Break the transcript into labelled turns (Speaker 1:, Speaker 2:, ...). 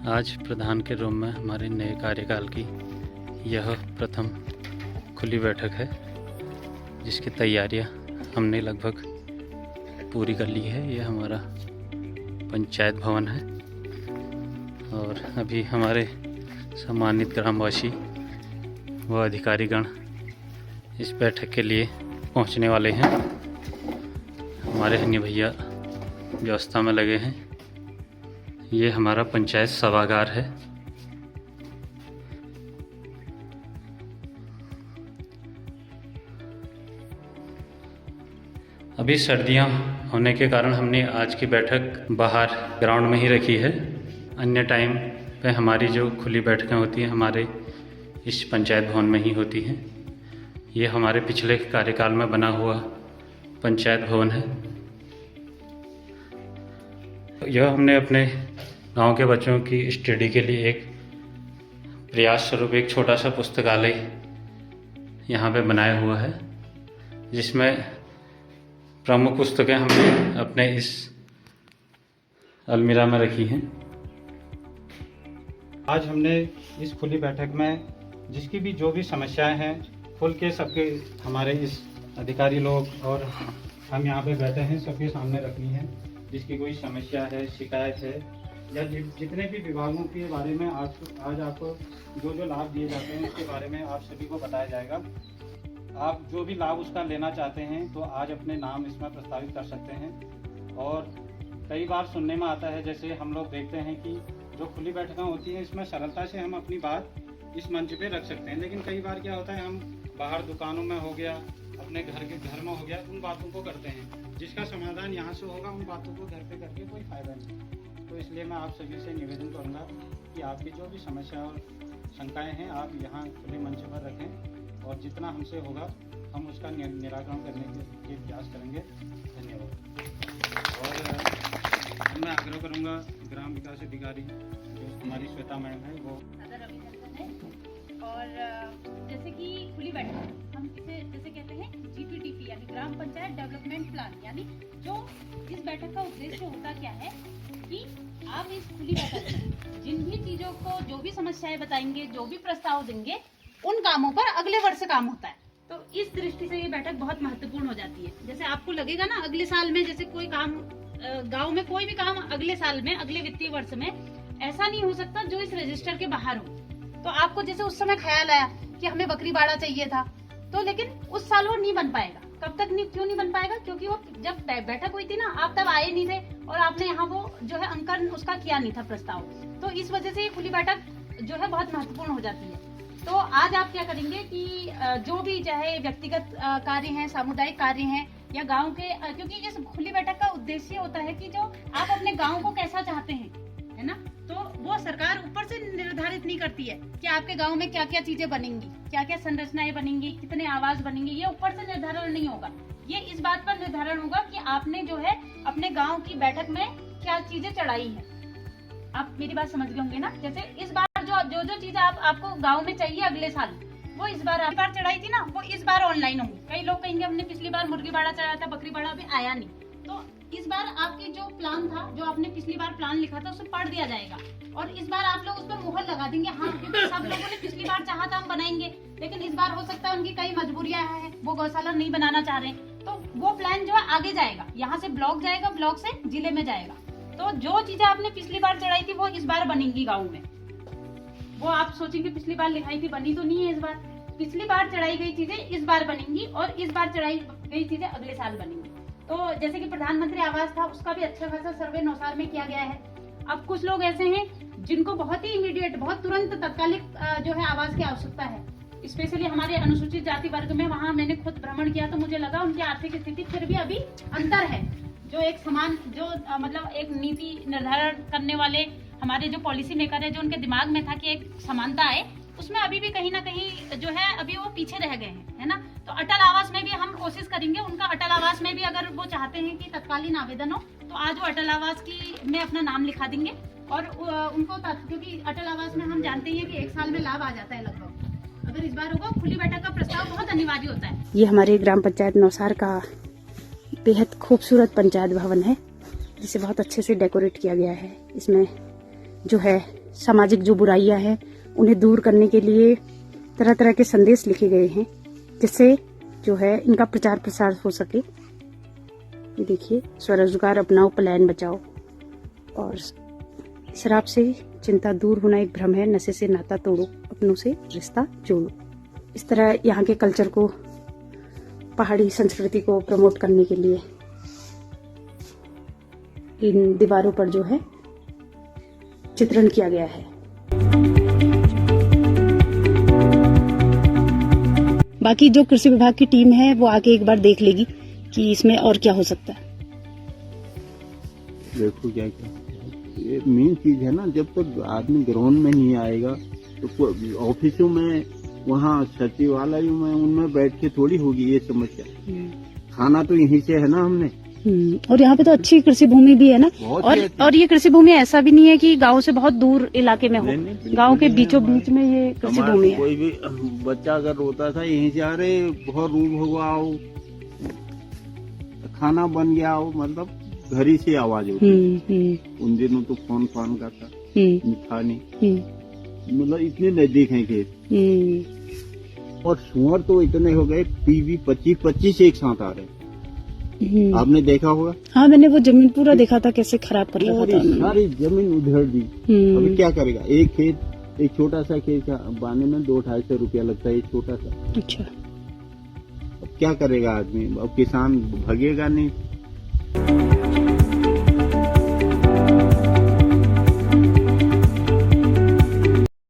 Speaker 1: आज प्रधान के रूम में हमारे नए कार्यकाल की यह प्रथम खुली बैठक है, जिसकी तैयारियां हमने लगभग पूरी कर ली है। यह हमारा पंचायत भवन है और अभी हमारे सम्मानित ग्रामवासी व अधिकारीगण इस बैठक के लिए पहुंचने वाले हैं। हमारे अन्य भैया व्यवस्था में लगे हैं। ये हमारा पंचायत सभागार है। अभी सर्दियां होने के कारण हमने आज की बैठक बाहर ग्राउंड में ही रखी है। अन्य टाइम पे हमारी जो खुली बैठकें होती हैं हमारे इस पंचायत भवन में ही होती हैं। ये हमारे पिछले कार्यकाल में बना हुआ पंचायत भवन है। यह हमने अपने गांव के बच्चों की स्टडी के लिए एक प्रयास स्वरूप एक छोटा सा पुस्तकालय यहाँ पे बनाया हुआ है, जिसमें प्रमुख पुस्तकें हमने अपने इस अलमीरा में रखी हैं।
Speaker 2: आज हमने इस खुली बैठक में जिसकी भी जो भी समस्याएं हैं खुल के सबके हमारे इस अधिकारी लोग और हम यहाँ पे बैठे हैं सबके सामने रखनी है। जिसकी कोई समस्या है, शिकायत है या जितने भी विभागों के बारे में आज आपको जो जो लाभ दिए जाते हैं उसके बारे में आप सभी को बताया जाएगा। आप जो भी लाभ उसका लेना चाहते हैं तो आज अपने नाम इसमें प्रस्तावित कर सकते हैं। और कई बार सुनने में आता है, जैसे हम लोग देखते हैं कि जो खुली बैठकें होती हैं इसमें सरलता से हम अपनी बात इस मंच पे रख सकते हैं, लेकिन कई बार क्या होता है हम बाहर दुकानों में हो गया, अपने घर में हो गया, उन बातों को करते हैं। जिसका समाधान यहाँ से होगा उन बातों को घर पे करके कोई फायदा नहीं। तो इसलिए मैं आप सभी से निवेदन करूँगा कि आपकी जो भी समस्या और शंकाएं हैं आप यहाँ खुले मंच पर रखें और जितना हमसे होगा हम उसका निराकरण करने के प्रयास करेंगे। धन्यवाद। और मैं आग्रह करूँगा ग्राम विकास अधिकारी जो हमारी श्वेता मैडम है वो
Speaker 3: अभिनंदन है। और जैसे कि खुली बैठक हम इसे जैसे कहते हैं GPDP यानी ग्राम पंचायत डेवलपमेंट प्लान, यानी जो इस बैठक का उद्देश्य होता क्या है कि आप इस खुली बैठक में जिन भी चीजों को जो भी समस्याएं बताएंगे, जो भी प्रस्ताव देंगे, उन कामों पर अगले वर्ष काम होता है। तो इस दृष्टि से ये बैठक बहुत महत्वपूर्ण हो जाती है। जैसे आपको लगेगा ना अगले साल में जैसे कोई काम गांव में कोई भी काम अगले साल में अगले वित्तीय वर्ष में ऐसा नहीं हो सकता जो इस रजिस्टर के बाहर हो। तो आपको जैसे उस समय ख्याल आया कि हमें बकरी बाड़ा चाहिए था, तो लेकिन उस साल वो नहीं बन पाएगा। कब तक नहीं, क्यों नहीं बन पाएगा? क्योंकि वो जब बैठक हुई थी ना आप तब आए नहीं थे और आपने यहाँ वो जो है अंकन उसका किया नहीं था प्रस्ताव। तो इस वजह से ये खुली बैठक जो है बहुत महत्वपूर्ण हो जाती है। तो आज आप क्या करेंगे कि जो भी चाहे व्यक्तिगत कार्य हैं, सामुदायिक कार्य हैं या गांव के, क्योंकि इस खुली बैठक का उद्देश्य होता है कि जो आप अपने गांव को कैसा चाहते हैं, है ना, तो वो सरकार ऊपर से निर्धारित नहीं करती है कि आपके गांव में क्या क्या चीजें बनेंगी, क्या क्या संरचनाएं बनेंगी, कितने आवास बनेंगे, ये ऊपर से निर्धारण नहीं होगा। ये इस बात पर निर्धारण होगा कि आपने जो है अपने गांव की बैठक में क्या चीजें चढ़ाई है। आप मेरी बात समझ गए होंगे ना। जैसे इस बार जो चीजें आपको गाँव में चाहिए अगले साल, वो इस बार चढ़ाई थी ना, वो इस बार ऑनलाइन होंगी। कई लोग कहेंगे हमने पिछली बार मुर्गी बाड़ा चढ़ाया था, बकरी बाड़ा अभी आया नहीं। तो इस बार आपके जो प्लान था, जो आपने पिछली बार प्लान लिखा था, उसे पढ़ दिया जाएगा और इस बार आप लोग उस पर मुहर लगा देंगे। हाँ, क्योंकि सब लोगों ने पिछली बार चाहा था हम बनाएंगे, लेकिन इस बार हो सकता है उनकी कई मजबूरियां हैं, वो गौशाला नहीं बनाना चाह रहे, तो वो प्लान जो है आगे जाएगा, यहाँ से ब्लॉक जाएगा, ब्लॉक से जिले में जाएगा। तो जो चीजें आपने पिछली बार चढ़ाई थी वो इस बार बनेंगी गाँव में। वो आप सोचेंगे पिछली बार लिखाई थी, बनी तो नहीं है इस बार। पिछली बार चढ़ाई गई चीजें इस बार बनेंगी और इस बार चढ़ाई गई चीजें अगले साल बनेंगी। तो जैसे कि प्रधानमंत्री आवास था, उसका भी अच्छा खासा सर्वे नौसार में किया गया है। अब कुछ लोग ऐसे हैं जिनको बहुत ही इमीडिएट, बहुत तुरंत तत्कालिक जो है आवास की आवश्यकता है, स्पेशली हमारे अनुसूचित जाति वर्ग में, वहाँ मैंने खुद भ्रमण किया तो मुझे लगा उनकी आर्थिक स्थिति फिर भी अभी अंतर है। जो एक समान जो मतलब एक नीति निर्धारण करने वाले हमारे जो पॉलिसी मेकर है, जो उनके दिमाग में था कि एक समानता आए, उसमें अभी भी कहीं ना कहीं जो है अभी वो पीछे रह गए हैं, है ना। तो अटल आवास में भी हम कोशिश करेंगे, उनका अटल आवास में भी अगर वो चाहते हैं कि तत्कालीन आवेदन हो तो आज वो अटल आवास की में अपना नाम लिखा देंगे और उनको, क्योंकि अटल आवास में हम जानते हैं कि 1 साल में लाभ आ जाता है लगभग। अगर इस बार होगा, खुली बैठक का प्रस्ताव बहुत अनिवार्य होता है।
Speaker 4: ये हमारे ग्राम पंचायत नौसार का बेहद खूबसूरत पंचायत भवन है, जिसे बहुत अच्छे से डेकोरेट किया गया है। इसमें जो है सामाजिक जो बुराइयां हैं उन्हें दूर करने के लिए तरह तरह के संदेश लिखे गए हैं, जिससे जो है इनका प्रचार प्रसार हो सके। ये देखिए, स्वरोजगार अपनाओ, पलायन बचाओ, और शराब से चिंता दूर होना एक भ्रम है, नशे से नाता तोड़ो, अपनों से रिश्ता जोड़ो। इस तरह यहाँ के कल्चर को, पहाड़ी संस्कृति को प्रमोट करने के लिए इन दीवारों पर जो है चित्रण किया गया है। बाकी जो कृषि विभाग की टीम है वो आके एक बार देख लेगी कि इसमें और क्या हो सकता है।
Speaker 5: देखो क्या ये मेन चीज है ना, जब तक आदमी ग्राउंड में नहीं आएगा तो ऑफिसों में, वहाँ सचिवालयों में, उनमें बैठ के थोड़ी होगी ये समस्या। खाना तो यहीं से है ना हमने।
Speaker 4: और यहाँ पे तो अच्छी कृषि भूमि भी है ना, और ये कृषि भूमि ऐसा भी नहीं है कि गांव से बहुत दूर इलाके में हो, गांव के बीचों बीच में ये कृषि भूमि है।
Speaker 5: कोई भी बच्चा अगर रोता था यहीं से, अरे बहुत रूम होगा आओ, खाना बन गया आओ, मतलब घर ही से आवाज होती। उन दिनों तो फोन का था, था नहीं, मतलब इतने नजदीक है खेत। और सुअर तो इतने हो गए, पीवी 25 एक साथ आ रहे। आपने देखा होगा।
Speaker 4: हाँ, मैंने वो जमीन पूरा देखा था कैसे खराब कर रखा था।
Speaker 5: सारी जमीन उधेड़ दी। अभी क्या करेगा? एक खेत, एक छोटा सा खेत बाने में 200-250 रुपया लगता है, एक छोटा सा।
Speaker 4: अच्छा,
Speaker 5: अब क्या करेगा आदमी? अब किसान भगेगा नहीं।